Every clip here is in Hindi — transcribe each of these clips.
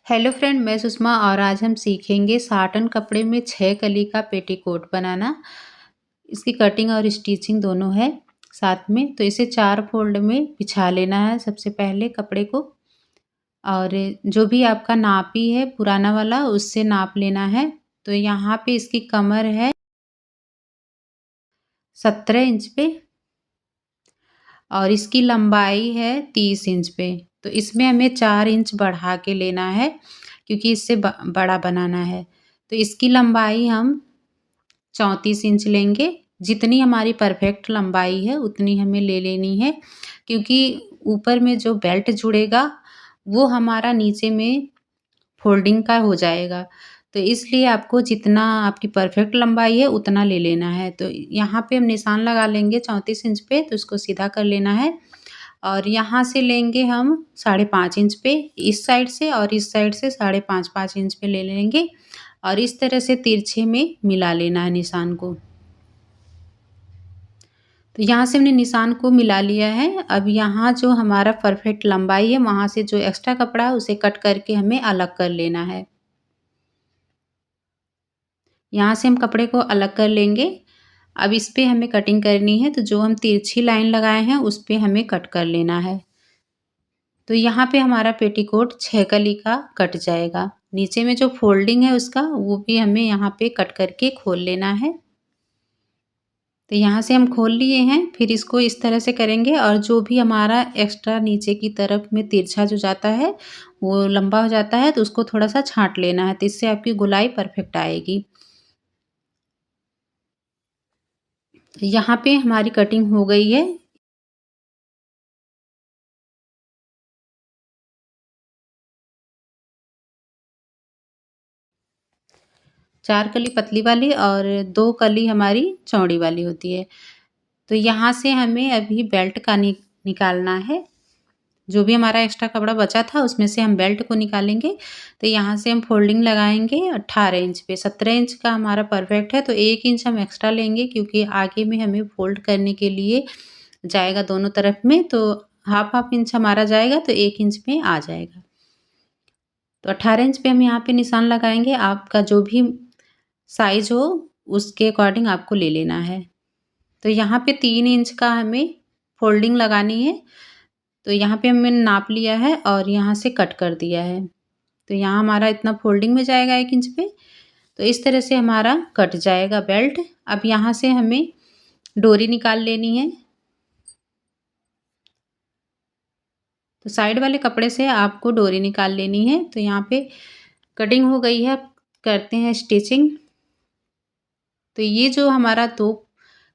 हेलो फ्रेंड, मैं सुषमा और आज हम सीखेंगे साटन कपड़े में 6 कली का पेटीकोट बनाना। इसकी कटिंग और स्टिचिंग दोनों है साथ में। तो इसे 4 फ़ोल्ड में बिछा लेना है सबसे पहले कपड़े को। और जो भी आपका नापी है पुराना वाला उससे नाप लेना है। तो यहाँ पे इसकी कमर है 17 इंच पे और इसकी लंबाई है 30 इंच पे। तो इसमें हमें 4 इंच बढ़ा के लेना है क्योंकि इससे बड़ा बनाना है। तो इसकी लंबाई हम 34 इंच लेंगे। जितनी हमारी परफेक्ट लंबाई है उतनी हमें ले लेनी है क्योंकि ऊपर में जो बेल्ट जुड़ेगा वो हमारा नीचे में फ़ोल्डिंग का हो जाएगा। तो इसलिए आपको जितना आपकी परफेक्ट लंबाई है उतना ले लेना है। तो यहाँ पे हम निशान लगा लेंगे 34 इंच पे, तो इसको सीधा कर लेना है। और यहाँ से लेंगे हम 5.5 इंच पे इस साइड से और इस साइड से 5.5 इंच पे ले लेंगे और इस तरह से तिरछे में मिला लेना है निशान को। तो यहाँ से हमने निशान को मिला लिया है। अब यहाँ जो हमारा परफेक्ट लंबाई है वहाँ से जो एक्स्ट्रा कपड़ा है उसे कट करके हमें अलग कर लेना है। यहाँ से हम कपड़े को अलग कर लेंगे। अब इस पे हमें कटिंग करनी है, तो जो हम तिरछी लाइन लगाए हैं उस पे हमें कट कर लेना है। तो यहाँ पे हमारा पेटीकोट 6 कली का कट जाएगा। नीचे में जो फोल्डिंग है उसका वो भी हमें यहाँ पे कट करके खोल लेना है। तो यहाँ से हम खोल लिए हैं, फिर इसको इस तरह से करेंगे और जो भी हमारा एक्स्ट्रा नीचे की तरफ में तिरछा जो जाता है वो लंबा हो जाता है, तो उसको थोड़ा सा छाँट लेना है, तो इससे आपकी गोलाई परफेक्ट आएगी। यहाँ पे हमारी कटिंग हो गई है। 4 कली पतली वाली और 2 कली हमारी चौड़ी वाली होती है। तो यहाँ से हमें अभी बेल्ट का निकालना है। जो भी हमारा एक्स्ट्रा कपड़ा बचा था उसमें से हम बेल्ट को निकालेंगे। तो यहाँ से हम फोल्डिंग लगाएँगे 18 इंच पे। 17 इंच का हमारा परफेक्ट है, तो 1 इंच हम एक्स्ट्रा लेंगे क्योंकि आगे में हमें फ़ोल्ड करने के लिए जाएगा दोनों तरफ में, तो हाफ इंच हमारा जाएगा तो 1 इंच में आ जाएगा। तो 18 इंच पे हम यहाँ पे निशान लगाएँगे। आपका जो भी साइज़ हो उसके अकॉर्डिंग आपको ले लेना है। तो यहाँ पे 3 इंच का हमें फोल्डिंग लगानी है। तो यहाँ पे हमने नाप लिया है और यहाँ से कट कर दिया है। तो यहाँ हमारा इतना फोल्डिंग में जाएगा 1 इंच पे। तो इस तरह से हमारा कट जाएगा बेल्ट। अब यहाँ से हमें डोरी निकाल लेनी है। तो साइड वाले कपड़े से आपको डोरी निकाल लेनी है। तो यहाँ पे कटिंग हो गई है, करते हैं स्टिचिंग। तो ये जो हमारा 2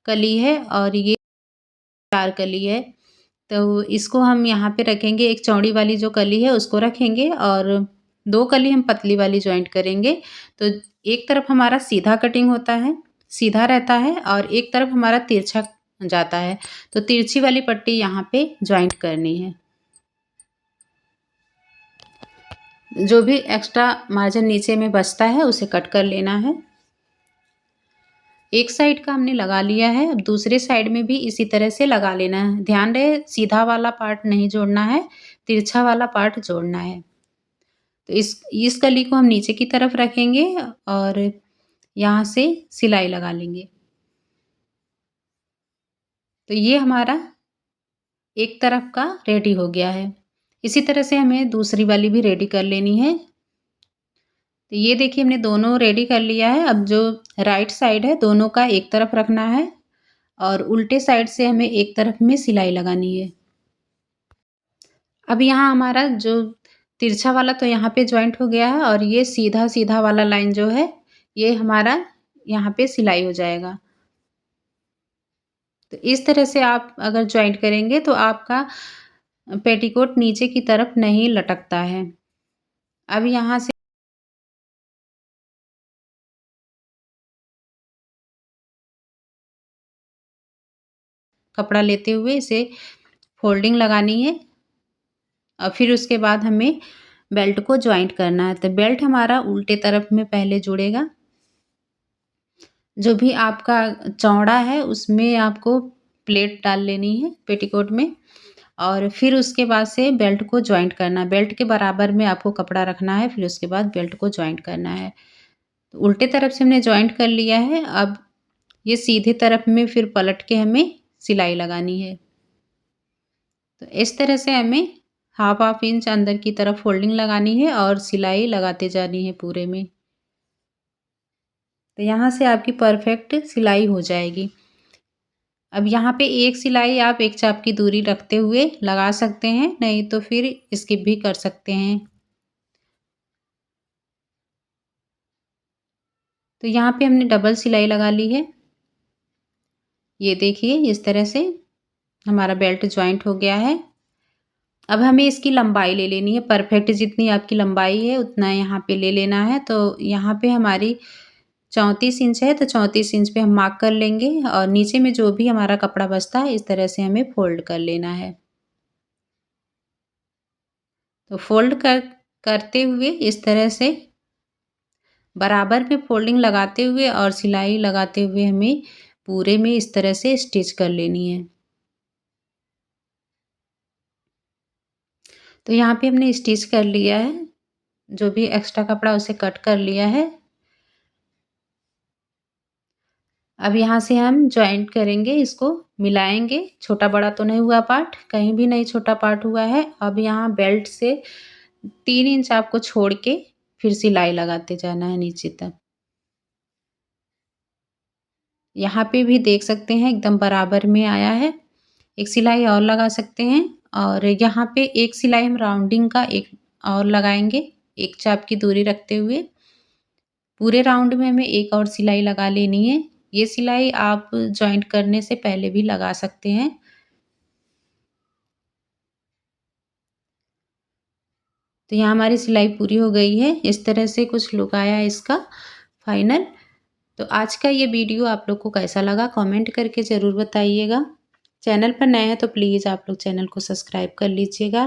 कली है और ये 4 कली है, तो इसको हम यहाँ पे रखेंगे। एक चौड़ी वाली जो कली है उसको रखेंगे और 2 कली हम पतली वाली जॉइंट करेंगे। तो एक तरफ हमारा सीधा कटिंग होता है, सीधा रहता है और एक तरफ हमारा तिरछा जाता है। तो तिरछी वाली पट्टी यहाँ पे जॉइंट करनी है। जो भी एक्स्ट्रा मार्जिन नीचे में बचता है उसे कट कर लेना है। एक साइड का हमने लगा लिया है, अब दूसरे साइड में भी इसी तरह से लगा लेना है। ध्यान रहे सीधा वाला पार्ट नहीं जोड़ना है, तिरछा वाला पार्ट जोड़ना है। तो इस कली को हम नीचे की तरफ रखेंगे और यहाँ से सिलाई लगा लेंगे। तो ये हमारा एक तरफ का रेडी हो गया है। इसी तरह से हमें दूसरी वाली भी रेडी कर लेनी है। तो ये देखिए हमने दोनों रेडी कर लिया है। अब जो राइट साइड है दोनों का एक तरफ रखना है और उल्टे साइड से हमें एक तरफ में सिलाई लगानी है। अब यहाँ हमारा जो तिरछा वाला तो यहाँ पे जॉइंट हो गया है और ये सीधा-सीधा वाला लाइन जो है ये हमारा यहाँ पे सिलाई हो जाएगा। तो इस तरह से आप अगर जॉइंट करेंगे तो आपका पेटीकोट नीचे की तरफ नहीं लटकता है। अब यहाँ से कपड़ा लेते हुए इसे फोल्डिंग लगानी है और फिर उसके बाद हमें बेल्ट को जॉइंट करना है। तो बेल्ट हमारा उल्टे तरफ में पहले जुड़ेगा। जो भी आपका चौड़ा है उसमें आपको प्लेट डाल लेनी है पेटीकोट में और फिर उसके बाद से बेल्ट को जॉइंट करना है। बेल्ट के बराबर में आपको कपड़ा रखना है, फिर उसके बाद बेल्ट को जॉइंट करना है। तो उल्टे तरफ से हमने जॉइंट कर लिया है, अब ये सीधे तरफ में फिर पलट के हमें सिलाई लगानी है। तो इस तरह से हमें हाफ इंच अंदर की तरफ फोल्डिंग लगानी है और सिलाई लगाते जानी है पूरे में। तो यहाँ से आपकी परफेक्ट सिलाई हो जाएगी। अब यहाँ पे एक सिलाई आप एक चाप की दूरी रखते हुए लगा सकते हैं, नहीं तो फिर स्किप भी कर सकते हैं। तो यहाँ पे हमने डबल सिलाई लगा ली है। ये देखिए इस तरह से हमारा बेल्ट जॉइंट हो गया है। अब हमें इसकी लंबाई ले लेनी है, परफेक्ट जितनी आपकी लंबाई है उतना यहाँ पे ले लेना है। तो यहाँ पे हमारी 34 इंच है, तो 34 इंच पे हम मार्क कर लेंगे और नीचे में जो भी हमारा कपड़ा बचता है इस तरह से हमें फोल्ड कर लेना है। तो फोल्ड करते हुए इस तरह से बराबर में फोल्डिंग लगाते हुए और सिलाई लगाते हुए हमें पूरे में इस तरह से स्टिच कर लेनी है। तो यहाँ पे हमने स्टिच कर लिया है, जो भी एक्स्ट्रा कपड़ा उसे कट कर लिया है। अब यहाँ से हम जॉइंट करेंगे, इसको मिलाएंगे। छोटा बड़ा तो नहीं हुआ पार्ट, कहीं भी नहीं छोटा पार्ट हुआ है। अब यहाँ बेल्ट से 3 इंच आपको छोड़ के फिर सिलाई लगाते जाना है नीचे तक। यहाँ पे भी देख सकते हैं एकदम बराबर में आया है। एक सिलाई और लगा सकते हैं और यहाँ पे एक सिलाई हम राउंडिंग का एक और लगाएंगे, एक चाप की दूरी रखते हुए। पूरे राउंड में हमें एक और सिलाई लगा लेनी है। ये सिलाई आप जॉइंट करने से पहले भी लगा सकते हैं। तो यहाँ हमारी सिलाई पूरी हो गई है। इस तरह से कुछ लुक आया है इसका फाइनल। तो आज का ये वीडियो आप लोग को कैसा लगा कमेंट करके ज़रूर बताइएगा। चैनल पर नए हैं तो प्लीज़ आप लोग चैनल को सब्सक्राइब कर लीजिएगा।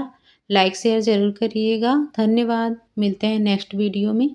लाइक शेयर ज़रूर करिएगा। धन्यवाद। मिलते हैं नेक्स्ट वीडियो में।